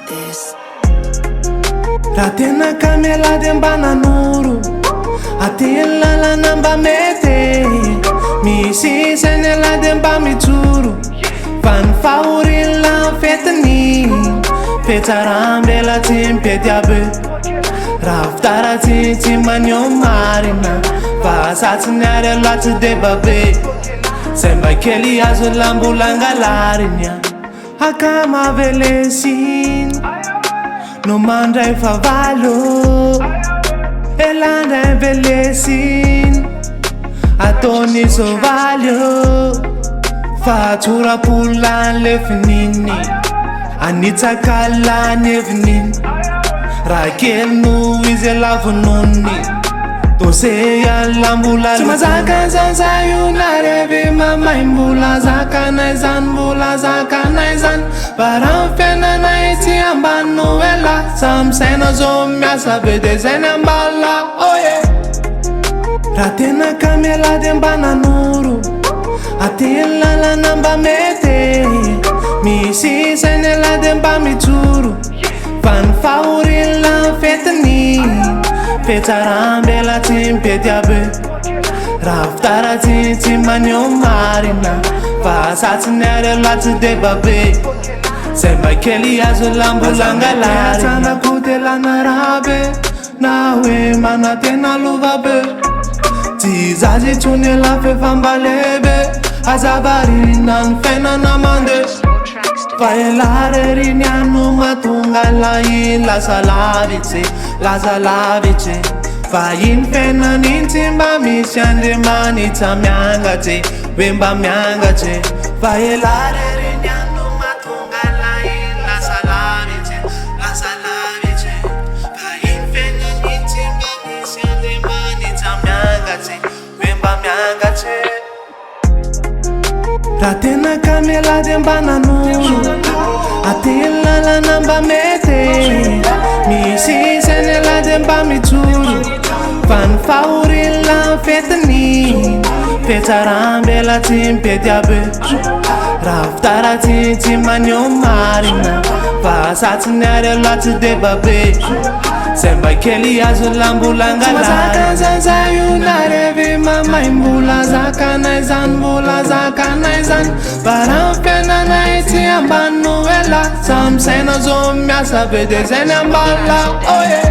this. Raha tena kamela de mba nanoro ateny lalana mba mety misy isainela de mba mijoro fa ny fahorila fetiny fetsarambela tsy mipety aby raha fitara tsy maneo marina fa satsiny ary aloha tsy de babe zay mba kely azo lambolangalariny akamavelesiny no mandray favalo elandray velesiny ataony sovalio fa tsorapolan lefininy anitsakalany evininy raha kely no izy lavonony toseya lambola tsy mazaka zanzay io narevy mamay mbola zakanay zany mbola zakanay zany bara ny fiainanay tsy ambany no ela samisaina zao miasa be de zay ny ambala oye raha tena kamela de mba nanoro ateny lalana mba mety misy isainela de mba mijoro fa ny fahorila fetiny fetsarambela tsy mipety aby raha fitara tsy maneo marina fa satsiny ary aloha tsy de babe zay mba kely azo lambolangalarinakotelana rabe na hoe manatena lova be tsy zazy tsony la fefambalebe azavarina ny fiainana mande fa elareriny ano matonga lahy lasa lavitsy fa iny fiainaniny tsy mba misy andriamanitsa miangatsy hoe mba miangatsy fa elareriny ano matonga lahy lasa lavitsy fa iny fiainaniny tsy mba misy andriamanitsa miangatsy hoe mba miangatsy raha tena kamela de mba nanoro ateny lalana mba mety misy isainela de mba mijoro fa ny fahorila fetiny fetsarambela tsy mipety aby raha fitara tsy maneo marina fa satsiny ary aloha tsy de babe zay mba kely azo lambolangalazaka zanzay io narevy mamay mbola zakanay zany mbola zakanay zany bara ny fiainanay tsy ambany no ela samisaina zao miasa be de zay ny ambala oye